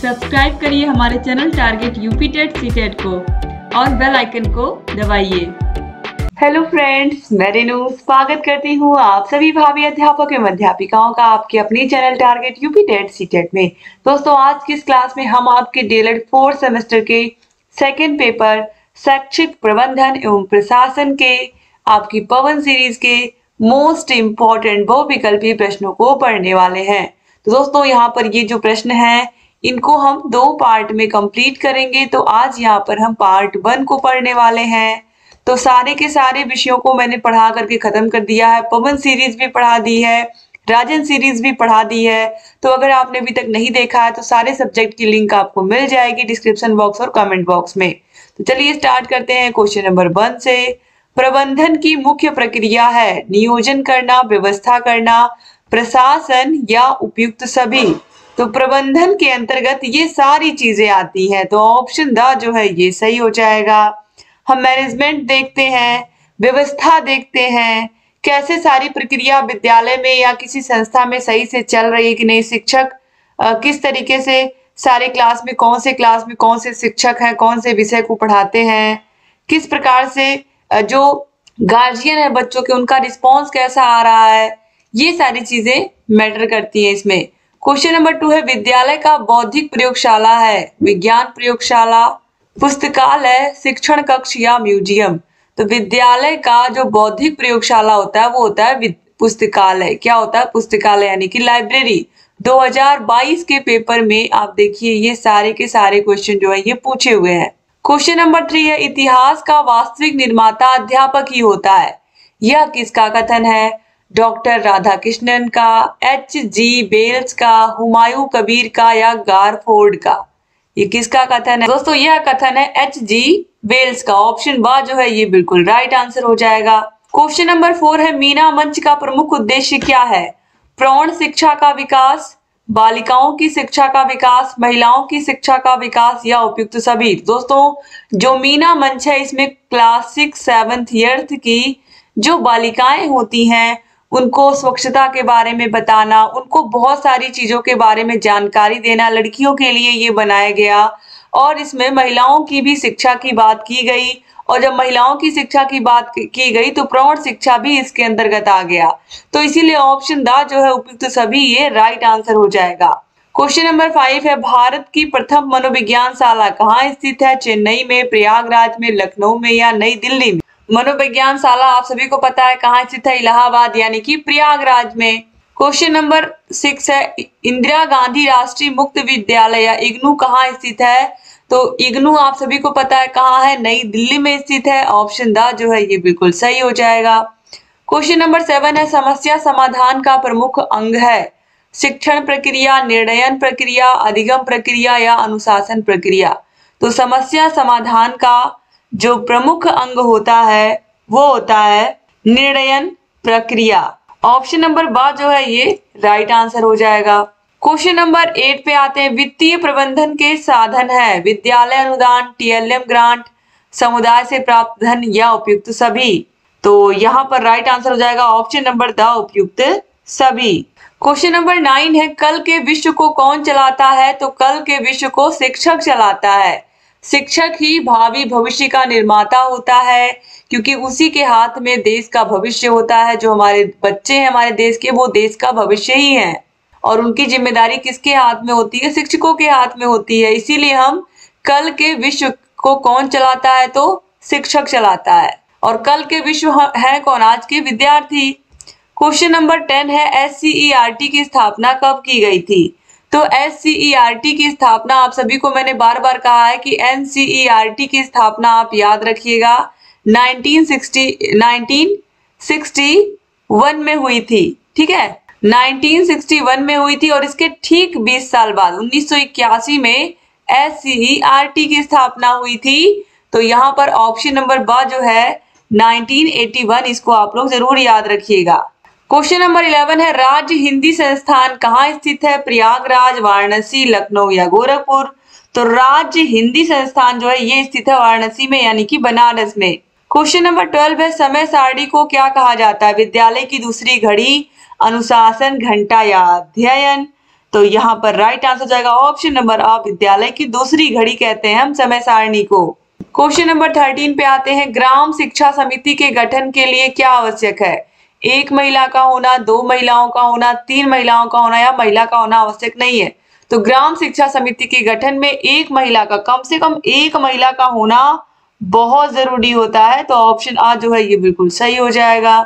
Subscribe करिए हमारे channel target UP TET CTET को और बेल आइकन को दबाइए। हेलो फ्रेंड्स, मैं रेनू स्वागत करती हूँ आप सभी भावी अध्यापक एवं अध्यापिकाओं का आपके अपने channel target UP TET CTET में। दोस्तों, आज की इस क्लास में हम आपके डीएलएड 4th सेमेस्टर के सेकेंड पेपर शैक्षिक प्रबंधन एवं प्रशासन के आपकी पवन सीरीज के मोस्ट इम्पोर्टेंट बहुविकल्पी प्रश्नों को पढ़ने वाले हैं। तो दोस्तों, यहाँ पर ये जो प्रश्न है इनको हम 2 पार्ट में कंप्लीट करेंगे। तो आज यहाँ पर हम पार्ट 1 को पढ़ने वाले हैं। तो सारे के सारे विषयों को मैंने पढ़ा करके खत्म कर दिया है। पवन सीरीज भी पढ़ा दी है, राजन सीरीज भी पढ़ा दी है। तो अगर आपने अभी तक नहीं देखा है तो सारे सब्जेक्ट की लिंक आपको मिल जाएगी डिस्क्रिप्शन बॉक्स और कमेंट बॉक्स में। तो चलिए स्टार्ट करते हैं क्वेश्चन नंबर 1 से। प्रबंधन की मुख्य प्रक्रिया है नियोजन करना, व्यवस्था करना, प्रशासन या उपयुक्त सभी। तो प्रबंधन के अंतर्गत ये सारी चीजें आती हैं। तो ऑप्शन द जो है ये सही हो जाएगा। हम मैनेजमेंट देखते हैं, व्यवस्था देखते हैं, कैसे सारी प्रक्रिया विद्यालय में या किसी संस्था में सही से चल रही है कि नहीं, शिक्षक किस तरीके से सारे क्लास में कौन से शिक्षक हैं, कौन से विषय को पढ़ाते हैं, किस प्रकार से जो गार्जियन है बच्चों के उनका रिस्पॉन्स कैसा आ रहा है, ये सारी चीजें मैटर करती हैं इसमें। क्वेश्चन नंबर 2 है विद्यालय का बौद्धिक प्रयोगशाला है विज्ञान प्रयोगशाला, पुस्तकालय, शिक्षण कक्ष या म्यूजियम। तो विद्यालय का जो बौद्धिक प्रयोगशाला होता है वो होता है पुस्तकालय। क्या होता है? पुस्तकालय यानी कि लाइब्रेरी। 2022 के पेपर में आप देखिए ये सारे के सारे क्वेश्चन जो है ये पूछे हुए हैं। क्वेश्चन नंबर 3 है इतिहास का वास्तविक निर्माता अध्यापक ही होता है। यह किसका कथन है? डॉक्टर राधाकृष्णन का, H.G. वेल्स का, हुमायूं कबीर का या गारफोर्ड का। ये किसका कथन है? दोस्तों, यह कथन है H.G. वेल्स का। ऑप्शन बा जो है ये बिल्कुल राइट आंसर हो जाएगा। क्वेश्चन नंबर 4 है मीना मंच का प्रमुख उद्देश्य क्या है? प्रौढ़ शिक्षा का विकास, बालिकाओं की शिक्षा का विकास, महिलाओं की शिक्षा का विकास या उपयुक्त सभी। दोस्तों, जो मीना मंच है इसमें क्लास 6 7th ईयर्थ की जो बालिकाएं होती हैं उनको स्वच्छता के बारे में बताना, उनको बहुत सारी चीजों के बारे में जानकारी देना, लड़कियों के लिए ये बनाया गया। और इसमें महिलाओं की भी शिक्षा की बात की गई। और जब महिलाओं की शिक्षा की बात की गई तो प्रौढ़ शिक्षा भी इसके अंतर्गत आ गया। तो इसीलिए ऑप्शन द जो है उपयुक्त सभी ये राइट आंसर हो जाएगा। क्वेश्चन नंबर 5 है भारत की प्रथम मनोविज्ञान शाला कहाँ स्थित है? चेन्नई में, प्रयागराज में, लखनऊ में या नई दिल्ली में। मनोविज्ञान शाला आप सभी को पता है कहाँ स्थित है, इलाहाबाद यानी कि प्रयागराज में। क्वेश्चन नंबर 6 है इंदिरा गांधी राष्ट्रीय मुक्त विद्यालय या इग्नू कहाँ स्थित है? तो इग्नू आप सभी को पता है कहाँ है, नई दिल्ली में स्थित है। ऑप्शन द जो है ये बिल्कुल सही हो जाएगा। क्वेश्चन नंबर 7 है समस्या समाधान का प्रमुख अंग है शिक्षण प्रक्रिया, निर्णयन प्रक्रिया, अधिगम प्रक्रिया या अनुशासन प्रक्रिया। तो समस्या समाधान का जो प्रमुख अंग होता है वो होता है निर्णयन प्रक्रिया। ऑप्शन नंबर बा जो है ये राइट आंसर हो जाएगा। क्वेश्चन नंबर 8 पे आते हैं वित्तीय प्रबंधन के साधन है विद्यालय अनुदान, TLM ग्रांट, समुदाय से प्राप्त धन या उपयुक्त सभी। तो यहाँ पर राइट आंसर हो जाएगा ऑप्शन नंबर द उपयुक्त सभी। क्वेश्चन नंबर 9 है कल के विश्व को कौन चलाता है? तो कल के विश्व को शिक्षक चलाता है। शिक्षक ही भावी भविष्य का निर्माता होता है क्योंकि उसी के हाथ में देश का भविष्य होता है। जो हमारे बच्चे हैं हमारे देश के वो देश का भविष्य ही हैं और उनकी जिम्मेदारी किसके हाथ में होती है? शिक्षकों के हाथ में होती है। इसीलिए हम कल के विश्व को कौन चलाता है? तो शिक्षक चलाता है। और कल के विश्व है कौन? आज के विद्यार्थी। क्वेश्चन नंबर 10 है SCERT की स्थापना कब की गई थी? तो SCERT की स्थापना आप सभी को मैंने बार बार कहा है कि NCERT की स्थापना आप याद रखिएगा 1961 में हुई थी। ठीक है, 1961 में हुई थी और इसके ठीक 20 साल बाद 1981 में SCERT की स्थापना हुई थी। तो यहाँ पर ऑप्शन नंबर ब जो है 1981 इसको आप लोग जरूर याद रखिएगा। क्वेश्चन नंबर 11 है राज्य हिंदी संस्थान कहाँ स्थित है? प्रयागराज, वाराणसी, लखनऊ या गोरखपुर। तो राज्य हिंदी संस्थान जो है ये स्थित है वाराणसी में यानी कि बनारस में। क्वेश्चन नंबर 12 है समय सारणी को क्या कहा जाता है? विद्यालय की दूसरी घड़ी, अनुशासन, घंटा या अध्ययन। तो यहाँ पर राइट आंसर जाएगा ऑप्शन नंबर आ, विद्यालय की दूसरी घड़ी कहते हैं हम समय सारणी को। क्वेश्चन नंबर 13 पे आते हैं, ग्राम शिक्षा समिति के गठन के लिए क्या आवश्यक है? एक महिला का होना, दो महिलाओं का होना, तीन महिलाओं का होना या महिला का होना आवश्यक नहीं है। तो ग्राम शिक्षा समिति के गठन में एक महिला का, कम से कम एक महिला का होना बहुत जरूरी होता है। तो ऑप्शन आ जो है ये बिल्कुल सही हो जाएगा।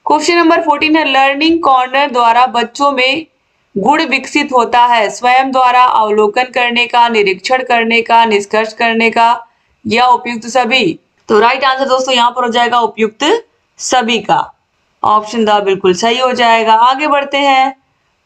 क्वेश्चन नंबर 14 है, लर्निंग कॉर्नर द्वारा बच्चों में गुण विकसित होता है स्वयं द्वारा अवलोकन करने का, निरीक्षण करने का, निष्कर्ष करने का या उपयुक्त सभी। तो राइट आंसर दोस्तों यहाँ पर हो जाएगा उपयुक्त सभी का। ऑप्शन द बिल्कुल सही हो जाएगा। आगे बढ़ते हैं,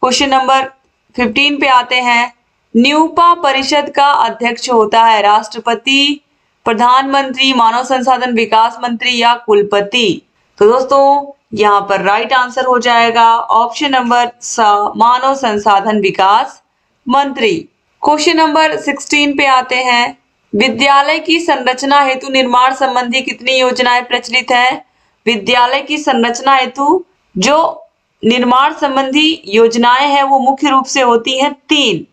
क्वेश्चन नंबर 15 पे आते हैं, न्यूपा परिषद का अध्यक्ष होता है राष्ट्रपति, प्रधानमंत्री, मानव संसाधन विकास मंत्री या कुलपति। तो दोस्तों यहाँ पर राइट आंसर हो जाएगा ऑप्शन नंबर स, मानव संसाधन विकास मंत्री। क्वेश्चन नंबर 16 पे आते हैं, विद्यालय की संरचना हेतु निर्माण संबंधी कितनी योजनाएं प्रचलित हैं? विद्यालय की संरचना हेतु जो निर्माण संबंधी योजनाएं हैं वो मुख्य रूप से होती हैं 3।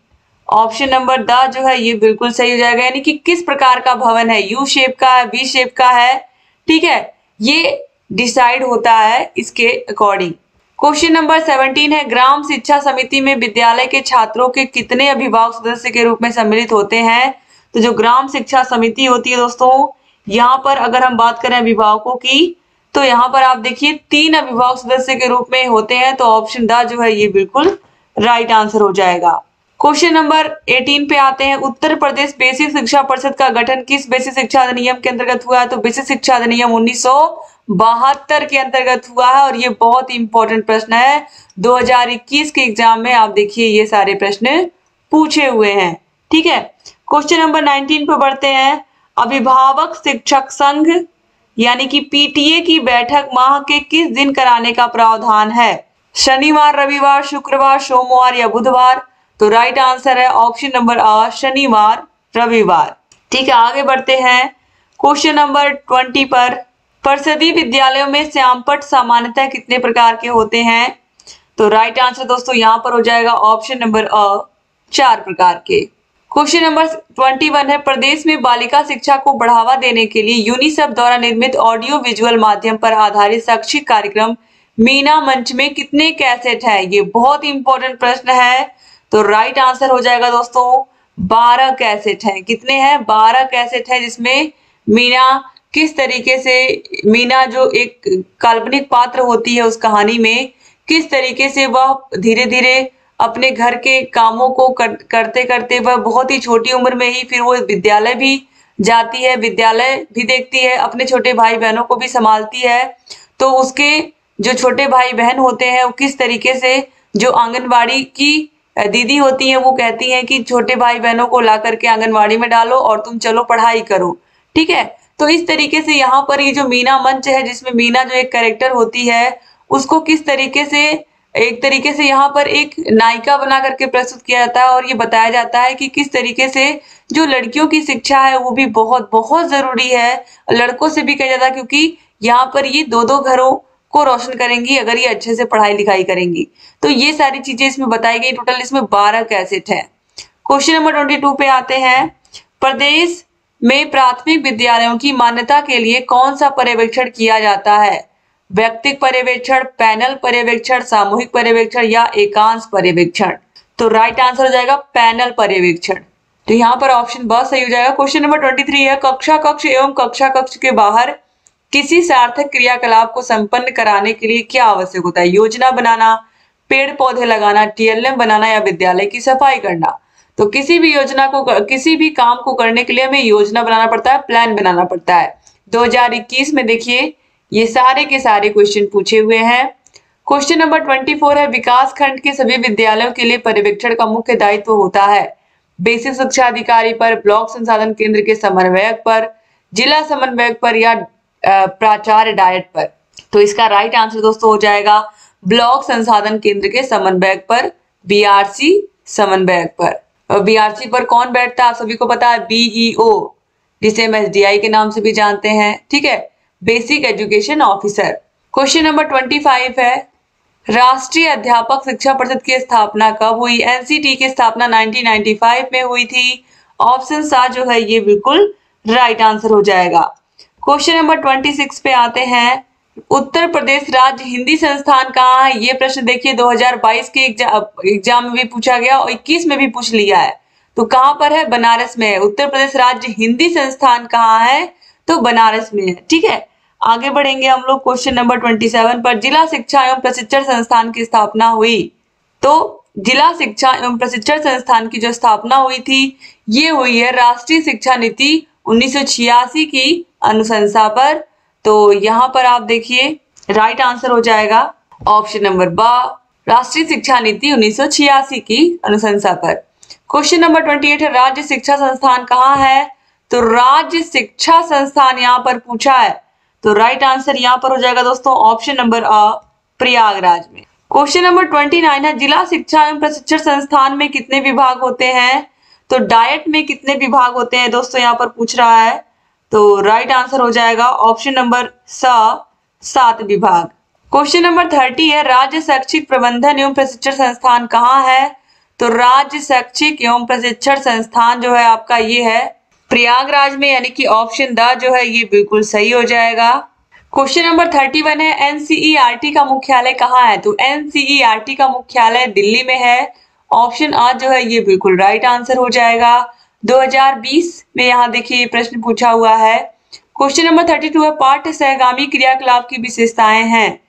ऑप्शन नंबर द जो है ये बिल्कुल सही हो जाएगा, यानी कि किस प्रकार का भवन है, यू शेप का है, वी शेप का है, ठीक है, ये डिसाइड होता है इसके अकॉर्डिंग। क्वेश्चन नंबर 17 है, ग्राम शिक्षा समिति में विद्यालय के छात्रों के कितने अभिभावक सदस्य के रूप में सम्मिलित होते हैं? तो जो ग्राम शिक्षा समिति होती है दोस्तों, यहाँ पर अगर हम बात करें अभिभावकों की, तो यहाँ पर आप देखिए 3 अभिभावक सदस्य के रूप में होते हैं। तो ऑप्शन द जो है ये बिल्कुल राइट आंसर हो जाएगा। क्वेश्चन नंबर 18 पे आते हैं, उत्तर प्रदेश बेसिक शिक्षा परिषद का गठन किस बेसिक शिक्षा अधिनियम के अंतर्गत हुआ है? तो बेसिक शिक्षा अधिनियम 1972 के अंतर्गत हुआ है और ये बहुत इंपॉर्टेंट प्रश्न है। 2021 के एग्जाम में आप देखिए ये सारे प्रश्न पूछे हुए हैं, ठीक है। क्वेश्चन नंबर 19 पे बढ़ते हैं, अभिभावक शिक्षक संघ यानी कि पीटीए की बैठक माह के किस दिन कराने का प्रावधान है? शनिवार, रविवार, शुक्रवार, सोमवार या बुधवार? तो राइट आंसर है ऑप्शन नंबर आ, शनिवार, रविवार, ठीक है। आगे बढ़ते हैं, क्वेश्चन नंबर 20 पर, परिषदीय विद्यालयों में श्यामपट्ट सामान्यतः कितने प्रकार के होते हैं? तो राइट आंसर दोस्तों यहाँ पर हो जाएगा ऑप्शन नंबर अ, 4 प्रकार के। क्वेश्चन नंबर 21 है, प्रदेश में बालिका शिक्षा को बढ़ावा देने के लिए यूनिसेफ द्वारा निर्मित ऑडियो विजुअल माध्यम पर आधारित शैक्षिक कार्यक्रम मीना मंच में कितने कैसेट है? ये बहुत इंपॉर्टेंट प्रश्न है। तो राइट आंसर हो जाएगा दोस्तों 12 कैसेट हैं। कितने हैं? 12 कैसेट है, जिसमें मीना किस तरीके से, मीना जो एक काल्पनिक पात्र होती है उस कहानी में, किस तरीके से वह धीरे धीरे अपने घर के कामों को करते करते वह बहुत ही छोटी उम्र में ही फिर वो विद्यालय भी जाती है, विद्यालय भी देखती है, अपने छोटे भाई बहनों को भी संभालती है। तो उसके जो छोटे भाई बहन होते हैं वो किस तरीके से, जो आंगनबाड़ी की दीदी होती हैं वो कहती हैं कि छोटे भाई बहनों को ला करके आंगनबाड़ी में डालो और तुम चलो पढ़ाई करो, ठीक है। तो इस तरीके से यहाँ पर ये जो मीना मंच है, जिसमें मीना जो एक कैरेक्टर होती है उसको किस तरीके से, एक तरीके से यहाँ पर एक नायिका बना करके प्रस्तुत किया जाता है और ये बताया जाता है कि किस तरीके से जो लड़कियों की शिक्षा है वो भी बहुत बहुत जरूरी है, लड़कों से भी कहा जाता है, क्योंकि यहाँ पर ये दो घरों को रोशन करेंगी अगर ये अच्छे से पढ़ाई लिखाई करेंगी। तो ये सारी चीजें इसमें बताई गई। टोटल इसमें 12 कैसेट है। क्वेश्चन नंबर 22 पे आते हैं, प्रदेश में प्राथमिक विद्यालयों की मान्यता के लिए कौन सा पर्यवेक्षण किया जाता है? व्यक्तिगत पर्यवेक्षण, पैनल पर्यवेक्षण, सामूहिक पर्यवेक्षण या एकांश पर्यवेक्षण? तो राइट आंसर हो जाएगा पैनल पर्यवेक्षण। तो यहाँ पर ऑप्शन बहुत सही हो जाएगा। क्वेश्चन नंबर 23 है, कक्षा कक्ष एवं कक्षा कक्ष के बाहर किसी सार्थक क्रियाकलाप को संपन्न कराने के लिए क्या आवश्यक होता है? योजना बनाना, पेड़ पौधे लगाना, टीएलएम बनाना या विद्यालय की सफाई करना? तो किसी भी योजना को, किसी भी काम को करने के लिए हमें योजना बनाना पड़ता है, प्लान बनाना पड़ता है। 2021 में देखिए ये सारे के सारे क्वेश्चन पूछे हुए हैं। क्वेश्चन नंबर 24 है, विकास खंड के सभी विद्यालयों के लिए पर्यवेक्षण का मुख्य दायित्व होता है बेसिक शिक्षा अधिकारी पर, ब्लॉक संसाधन केंद्र के समन्वयक पर, जिला समन्वयक पर या प्राचार्य डायट पर? तो इसका राइट आंसर दोस्तों हो जाएगा ब्लॉक संसाधन केंद्र के समन्वयक पर, बीआरसी समन्वयक पर। और बीआरसी पर कौन बैठता है आप सभी को पता है, बीईओ, जिसे हम एसडीआई के नाम से भी जानते हैं, ठीक है, basic education officer. Question number 25 है, राष्ट्रीय अध्यापक शिक्षा परिषद की स्थापना कब हुई? एनसीटी की स्थापना 1995 में हुई थी। ऑप्शन सा जो है ये बिल्कुल राइट आंसर हो जाएगा। क्वेश्चन नंबर 26 पे आते हैं। उत्तर प्रदेश राज्य हिंदी संस्थान कहाँ है? ये प्रश्न देखिए 2022 के एग्जाम में भी पूछा गया और 21 में भी पूछ लिया है। तो कहाँ पर है? बनारस में है। उत्तर प्रदेश राज्य हिंदी संस्थान कहाँ है? तो बनारस में है। ठीक है, आगे बढ़ेंगे हम लोग क्वेश्चन नंबर 27 पर। जिला शिक्षा एवं प्रशिक्षण संस्थान की स्थापना हुई। तो जिला शिक्षा एवं प्रशिक्षण संस्थान की जो स्थापना हुई थी ये हुई है राष्ट्रीय शिक्षा नीति 1986 की अनुशंसा पर। तो यहाँ पर आप देखिए राइट आंसर हो जाएगा ऑप्शन नंबर ब, राष्ट्रीय शिक्षा नीति 1986 की अनुशंसा पर। क्वेश्चन नंबर 28 है राज्य शिक्षा संस्थान कहाँ है? तो राज्य शिक्षा संस्थान यहाँ पर पूछा है, तो राइट आंसर यहाँ पर हो जाएगा दोस्तों ऑप्शन नंबर अ, प्रयागराज में। क्वेश्चन नंबर 29 है जिला शिक्षा एवं प्रशिक्षण संस्थान में कितने विभाग होते हैं? तो डाइट में कितने विभाग होते हैं दोस्तों यहाँ पर पूछ रहा है, तो राइट आंसर हो जाएगा ऑप्शन नंबर स, 7 विभाग। क्वेश्चन नंबर 30 है राज्य शैक्षिक प्रबंधन एवं प्रशिक्षण संस्थान कहाँ है? तो राज्य शैक्षिक एवं प्रशिक्षण संस्थान जो है आपका ये है प्रयागराज में, यानी कि ऑप्शन द जो है ये बिल्कुल सही हो जाएगा। क्वेश्चन नंबर 31 है एनसीईआरटी का मुख्यालय कहाँ है? तो एनसीईआरटी का मुख्यालय दिल्ली में है। ऑप्शन आ जो है ये बिल्कुल राइट आंसर हो जाएगा। 2020 में यहाँ देखिए प्रश्न पूछा हुआ है। क्वेश्चन नंबर 32 है पाठ्य सहगामी क्रियाकलाप की विशेषताएं हैं।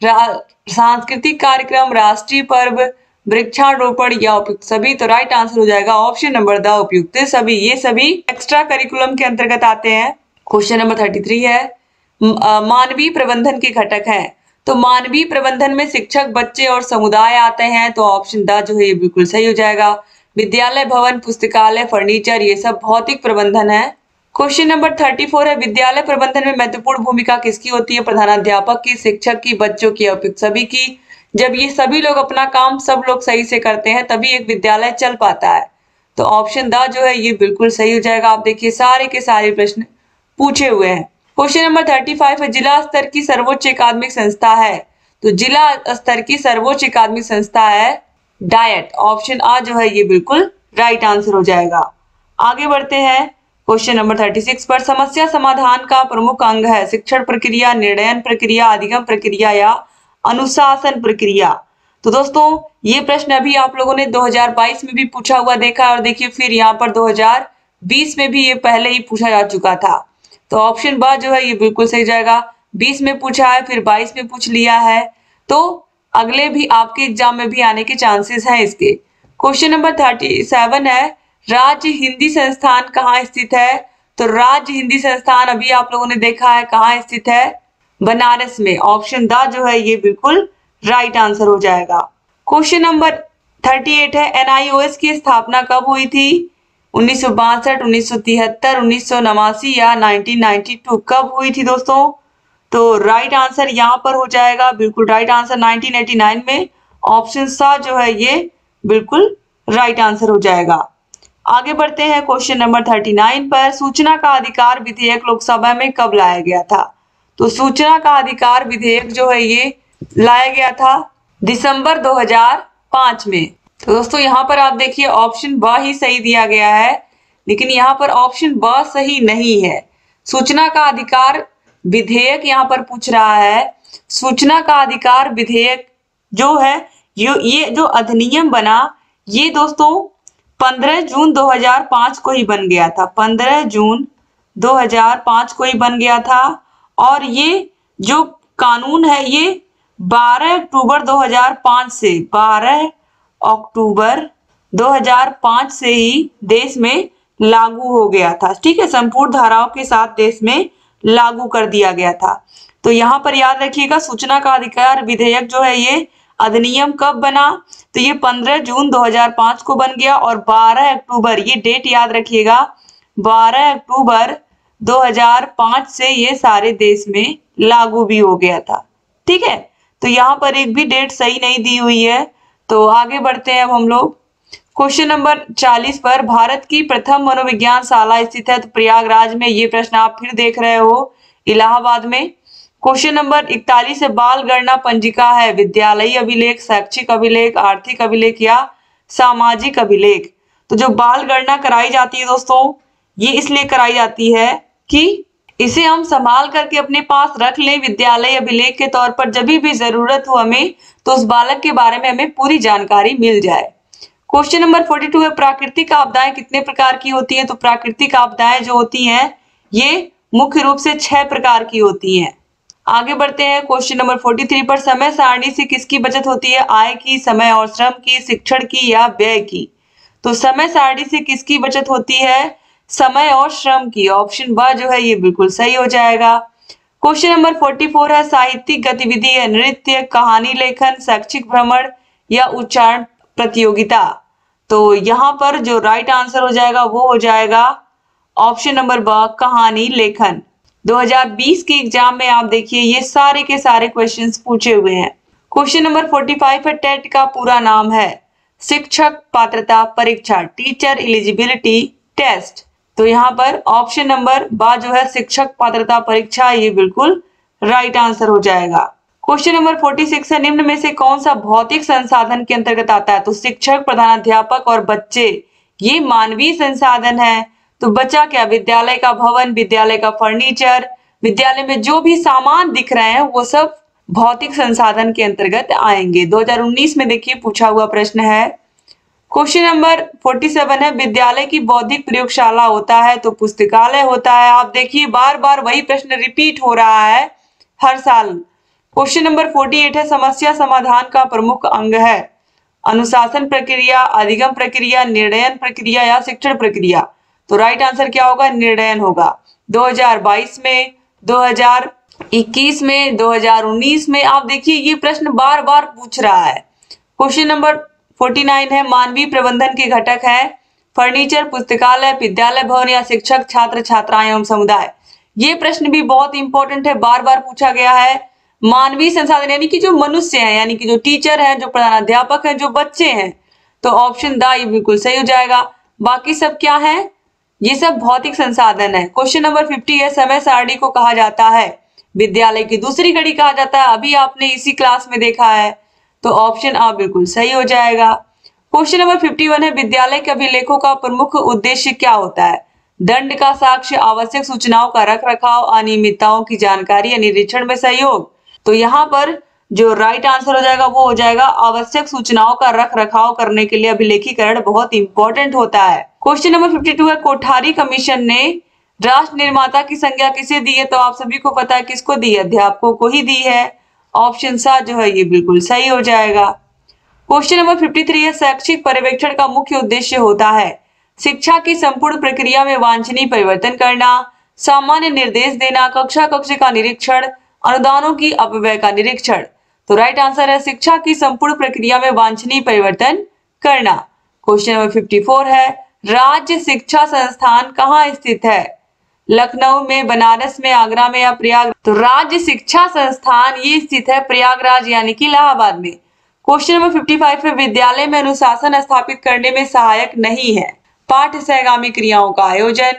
सांस्कृतिक कार्यक्रम, राष्ट्रीय पर्व, वृक्षारोपण या उपयुक्त सभी। तो राइट आंसर हो जाएगा ऑप्शन नंबर द, उपयुक्त सभी। ये सभी एक्स्ट्रा करिकुलम के अंतर्गत आते हैं। क्वेश्चन नंबर 33 है मानवीय प्रबंधन के घटक हैं। तो मानवीय प्रबंधन में शिक्षक, बच्चे और समुदाय आते हैं। तो ऑप्शन द जो है ये बिल्कुल सही हो जाएगा। विद्यालय भवन, पुस्तकालय, फर्नीचर ये सब भौतिक प्रबंधन है। क्वेश्चन नंबर 34 है विद्यालय प्रबंधन में महत्वपूर्ण भूमिका किसकी होती है? प्रधानाध्यापक की, शिक्षक की, बच्चों की, उपयुक्त सभी की। जब ये सभी लोग अपना काम सब लोग सही से करते हैं तभी एक विद्यालय चल पाता है। तो ऑप्शन द जो है ये बिल्कुल सही हो जाएगा। आप देखिए सारे के सारे प्रश्न पूछे हुए हैं। क्वेश्चन नंबर 35 है जिला स्तर की सर्वोच्च अकादमिक संस्था है। तो जिला स्तर की सर्वोच्च अकादमिक संस्था है डाइट। ऑप्शन आ जो है ये बिल्कुल राइट आंसर हो जाएगा। आगे बढ़ते हैं क्वेश्चन नंबर 36 पर। समस्या समाधान का प्रमुख अंग है शिक्षण प्रक्रिया, निर्णयन प्रक्रिया, अधिगम प्रक्रिया या अनुशासन प्रक्रिया। तो दोस्तों ये प्रश्न अभी आप लोगों ने 2022 में भी पूछा हुआ देखा और देखिए फिर यहाँ पर 2020 में भी ये पहले ही पूछा जा चुका था। तो ऑप्शन ब जो है ये बिल्कुल सही जाएगा। 20 में पूछा है, फिर 22 में पूछ लिया है, तो अगले भी आपके एग्जाम में भी आने के चांसेस हैं इसके। क्वेश्चन नंबर 37 है राज्य हिंदी संस्थान कहाँ स्थित है? तो राज्य हिंदी संस्थान अभी आप लोगों ने देखा है कहाँ स्थित है, बनारस में। ऑप्शन द जो है ये बिल्कुल राइट आंसर हो जाएगा। क्वेश्चन नंबर 38 है एनआईओएस की स्थापना कब हुई थी? 1962, 1973, 1989 या 1992 कब हुई थी दोस्तों? तो राइट आंसर यहाँ पर हो जाएगा बिल्कुल राइट आंसर 1989 में। ऑप्शन सा जो है ये बिल्कुल राइट आंसर हो जाएगा। आगे बढ़ते हैं क्वेश्चन नंबर 39 पर। सूचना का अधिकार विधेयक लोकसभा में कब लाया गया था? तो सूचना का अधिकार विधेयक जो है ये लाया गया था दिसंबर 2005 में। तो दोस्तों यहाँ पर आप देखिए ऑप्शन ब ही सही दिया गया है, लेकिन यहाँ पर ऑप्शन ब सही नहीं है। सूचना का अधिकार विधेयक यहाँ पर पूछ रहा है। सूचना का अधिकार विधेयक जो है ये जो अधिनियम बना ये दोस्तों 15 जून 2005 को ही बन गया था। 15 जून 2005 को ही बन गया था और ये जो कानून है ये 12 अक्टूबर 2005 से 12 अक्टूबर 2005 से ही देश में लागू हो गया था। ठीक है, संपूर्ण धाराओं के साथ देश में लागू कर दिया गया था। तो यहाँ पर याद रखिएगा सूचना का अधिकार विधेयक जो है ये अधिनियम कब बना? तो ये 15 जून 2005 को बन गया और 12 अक्टूबर, ये डेट याद रखिएगा, 12 अक्टूबर 2005 से ये सारे देश में लागू भी हो गया था। ठीक है, तो यहाँ पर एक भी डेट सही नहीं दी हुई है। तो आगे बढ़ते हैं अब हम लोग क्वेश्चन नंबर 40 पर। भारत की प्रथम मनोविज्ञान शाला स्थित है तो प्रयागराज में। ये प्रश्न आप फिर देख रहे हो इलाहाबाद में। क्वेश्चन नंबर 41 है, बाल गणना पंजिका है विद्यालयी अभिलेख, शैक्षिक अभिलेख, आर्थिक अभिलेख या सामाजिक अभिलेख। तो जो बाल गणना कराई जाती है दोस्तों, ये इसलिए कराई जाती है कि इसे हम संभाल करके अपने पास रख लें विद्यालय अभिलेख के तौर पर, जब भी जरूरत हो हमें तो उस बालक के बारे में हमें पूरी जानकारी मिल जाए। क्वेश्चन नंबर 42 है, प्राकृतिक आपदाएं कितने प्रकार की होती हैं? तो प्राकृतिक आपदाएं जो होती हैं ये मुख्य रूप से 6 प्रकार की होती हैं। आगे बढ़ते हैं क्वेश्चन नंबर 43 पर, समय सारणी से किसकी बचत होती है? आय की, समय और श्रम की, शिक्षण की या व्यय की? तो समय सारणी से किसकी बचत होती है? समय और श्रम की। ऑप्शन ब जो है ये बिल्कुल सही हो जाएगा। क्वेश्चन नंबर 44 है, साहित्यिक गतिविधि है नृत्य, कहानी लेखन, शैक्षिक भ्रमण या उच्चारण प्रतियोगिता? तो यहाँ पर जो राइट आंसर हो जाएगा वो हो जाएगा ऑप्शन नंबर ब, कहानी लेखन। 2020 के एग्जाम में आप देखिए ये सारे के सारे क्वेश्चंस पूछे हुए हैं। क्वेश्चन नंबर 45 है, टेट का पूरा नाम है शिक्षक पात्रता परीक्षा, टीचर एलिजिबिलिटी टेस्ट। तो यहाँ पर ऑप्शन नंबर बा जो है शिक्षक पात्रता परीक्षा, ये बिल्कुल राइट आंसर हो जाएगा। क्वेश्चन नंबर 46 है, निम्न में से कौन सा भौतिक संसाधन के अंतर्गत आता है? तो शिक्षक, प्रधानाध्यापक और बच्चे ये मानवीय संसाधन है। तो बचा क्या? विद्यालय का भवन, विद्यालय का फर्नीचर, विद्यालय में जो भी सामान दिख रहे हैं वो सब भौतिक संसाधन के अंतर्गत आएंगे। 2019 में देखिए पूछा हुआ प्रश्न है। क्वेश्चन नंबर 47 है, विद्यालय की बौद्धिक प्रयोगशाला होता है तो पुस्तकालय होता है। आप देखिए बार बार वही प्रश्न रिपीट हो रहा है हर साल। क्वेश्चन नंबर 48 है, समस्या समाधान का प्रमुख अंग है अनुशासन प्रक्रिया, अधिगम प्रक्रिया, निर्णयन प्रक्रिया या शिक्षण प्रक्रिया? तो राइट आंसर क्या होगा? निर्णयन होगा। 2022 में, 2021 में, 2019 में आप देखिए ये प्रश्न बार बार पूछ रहा है। क्वेश्चन नंबर 49 है, मानवीय प्रबंधन के घटक है फर्नीचर, पुस्तकालय, विद्यालय भवन या शिक्षक, छात्र छात्राएं एवं समुदाय? ये प्रश्न भी बहुत इंपॉर्टेंट है, बार बार पूछा गया है। मानवीय संसाधन यानी कि जो मनुष्य हैं, यानी कि जो टीचर हैं, जो प्रधानाध्यापक हैं, जो बच्चे हैं, तो ऑप्शन द ये बिल्कुल सही हो जाएगा। बाकी सब क्या है? ये सब भौतिक संसाधन है। क्वेश्चन नंबर 50 है, समय सारणी को कहा जाता है विद्यालय की दूसरी घड़ी कहा जाता है, अभी आपने इसी क्लास में देखा है। तो ऑप्शन आ बिल्कुल सही हो जाएगा। क्वेश्चन नंबर 51 है, विद्यालय के अभिलेखों का प्रमुख उद्देश्य क्या होता है? दंड का साक्ष्य, आवश्यक सूचनाओं का रख रखाव, अनियमितताओं की जानकारी या निरीक्षण में सहयोग? तो यहाँ पर जो राइट आंसर हो जाएगा वो हो जाएगा आवश्यक सूचनाओं का रख रखाव करने के लिए अभिलेखीकरण बहुत इंपॉर्टेंट होता है। क्वेश्चन नंबर 52 है, कोठारी कमीशन ने राष्ट्र निर्माता की संज्ञा किसे दी है? तो आप सभी को पता है किसको दी है? अध्यापकों को ही दी है। ऑप्शन सा जो है ये बिल्कुल सही हो जाएगा। क्वेश्चन नंबर 53 है, शैक्षिक पर्यवेक्षण का मुख्य उद्देश्य होता है शिक्षा की संपूर्ण प्रक्रिया में वांछनीय परिवर्तन करना, सामान्य निर्देश देना, कक्षा कक्ष का निरीक्षण, अनुदानों की अपव्यय का निरीक्षण? तो राइट आंसर है शिक्षा की संपूर्ण प्रक्रिया में वांछनीय परिवर्तन करना। क्वेश्चन नंबर 54 है, राज्य शिक्षा संस्थान कहाँ स्थित है? लखनऊ में, बनारस में, आगरा में या प्रयाग? तो राज्य शिक्षा संस्थान ये स्थित है प्रयागराज यानी कि इलाहाबाद में। क्वेश्चन नंबर 55 है, विद्यालय में अनुशासन स्थापित करने में सहायक नहीं है पाठ्य सहगामी क्रियाओं का आयोजन,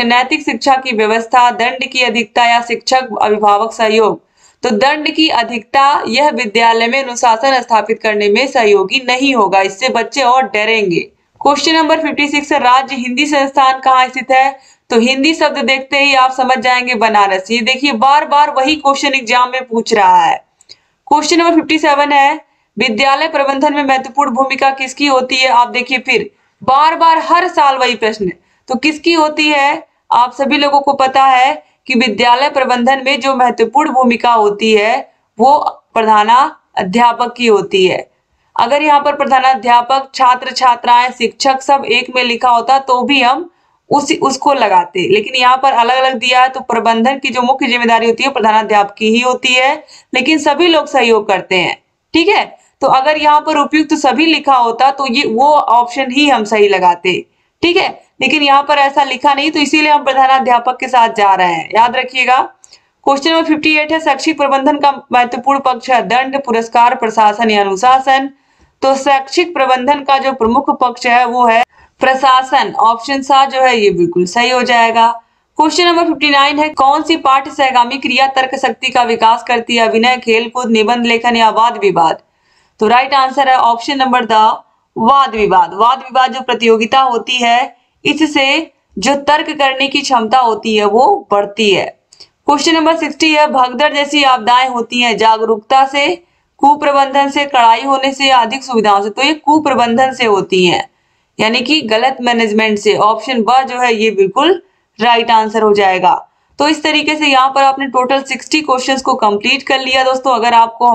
नैतिक शिक्षा की व्यवस्था, दंड की अधिकता या शिक्षक अभिभावक सहयोग? तो दंड की अधिकता यह विद्यालय में अनुशासन स्थापित करने में सहयोगी नहीं होगा, इससे बच्चे और डरेंगे। क्वेश्चन नंबर 56 है, राज्य हिंदी संस्थान कहाँ स्थित है? तो हिंदी शब्द देखते ही आप समझ जाएंगे बनारस। ये देखिए बार बार वही क्वेश्चन एग्जाम में पूछ रहा है। क्वेश्चन नंबर 57 है, विद्यालय प्रबंधन में महत्वपूर्ण भूमिका किसकी होती है? आप देखिए फिर बार बार हर साल वही प्रश्न, तो किसकी होती है? आप सभी लोगों को पता है कि विद्यालय प्रबंधन में जो महत्वपूर्ण भूमिका होती है वो प्रधानाध्यापक की होती है। अगर यहाँ पर प्रधानाध्यापक, छात्र छात्राएं, शिक्षक सब एक में लिखा होता तो भी हम उसको लगाते, लेकिन यहाँ पर अलग अलग दिया है। तो प्रबंधन की जो मुख्य जिम्मेदारी होती है प्रधानाध्यापक की ही होती है, लेकिन सभी लोग सहयोग करते हैं। ठीक है, तो अगर यहाँ पर उपयुक्त तो सभी लिखा होता तो ये वो ऑप्शन ही हम सही लगाते। ठीक है, लेकिन यहाँ पर ऐसा लिखा नहीं तो इसीलिए हम प्रधानाध्यापक के साथ जा रहे हैं, याद रखिएगा। क्वेश्चन नंबर 58 है, शैक्षिक प्रबंधन का महत्वपूर्ण पक्ष है दंड, पुरस्कार, प्रशासन या अनुशासन? तो शैक्षिक प्रबंधन का जो प्रमुख पक्ष है वो है प्रशासन। ऑप्शन सा जो है ये बिल्कुल सही हो जाएगा। क्वेश्चन नंबर 59 है, कौन सी पाठ्य सहगामी क्रिया तर्क शक्ति का विकास करती है? अभिनय, खेल कूद, निबंध लेखन या वाद विवाद? तो राइट आंसर है ऑप्शन नंबर द वाद विवाद। वाद विवाद जो प्रतियोगिता होती है, इससे जो तर्क करने की क्षमता होती है वो बढ़ती है। क्वेश्चन नंबर 60 है, भगदड़ जैसी आपदाएं होती हैं जागरूकता से, कुप्रबंधन से, कड़ाई होने से या अधिक सुविधाओं से? तो ये कुप्रबंधन से होती हैं, यानी कि गलत मैनेजमेंट से। ऑप्शन ब जो है ये बिल्कुल राइट आंसर हो जाएगा। तो इस तरीके से यहाँ पर आपने टोटल 60 क्वेश्चंस को कंप्लीट कर लिया दोस्तों। अगर आपको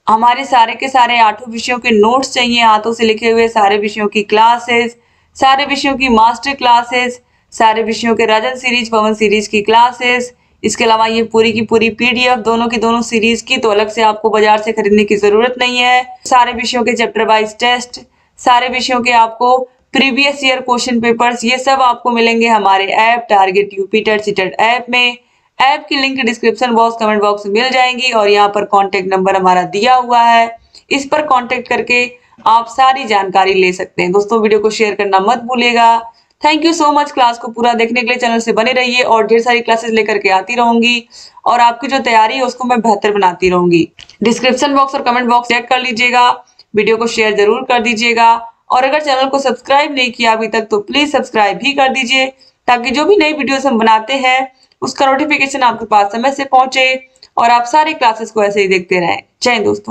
हमारे सारे के सारे 8 विषयों के नोट्स चाहिए, हाथों से लिखे हुए सारे विषयों की क्लासेस, सारे विषयों की मास्टर क्लासेस, सारे विषयों के राजन सीरीज, पवन सीरीज की क्लासेस, इसके अलावा ये पूरी की पूरी पीडीएफ दोनों की दोनों सीरीज की, तो अलग से आपको बाजार से खरीदने की जरूरत नहीं है। सारे विषयों के चैप्टर वाइज टेस्ट, सारे विषयों के आपको प्रीवियस ईयर क्वेश्चन पेपर्स, ये सब आपको मिलेंगे हमारे app target UP TET CTET app में। ऐप की link description box, comment box में मिल जाएंगी और यहाँ पर कॉन्टेक्ट नंबर हमारा दिया हुआ है, इस पर कॉन्टेक्ट करके आप सारी जानकारी ले सकते हैं। दोस्तों वीडियो को शेयर करना मत भूलिएगा। Thank you so much. Class को पूरा देखने के लिए चैनल से बने रहिए और ढेर सारी क्लासेस लेकर के आती रहूंगी और आपकी जो तैयारी है उसको मैं बेहतर बनाती रहूंगी। डिस्क्रिप्शन बॉक्स और कमेंट बॉक्स चेक कर लीजिएगा, वीडियो को शेयर जरूर कर दीजिएगा और अगर चैनल को सब्सक्राइब नहीं किया अभी तक तो प्लीज सब्सक्राइब भी कर दीजिए, ताकि जो भी नई वीडियोस हम बनाते हैं उसका नोटिफिकेशन आपके पास समय से पहुंचे और आप सारी क्लासेस को ऐसे ही देखते रहें। जय हिंद दोस्तों।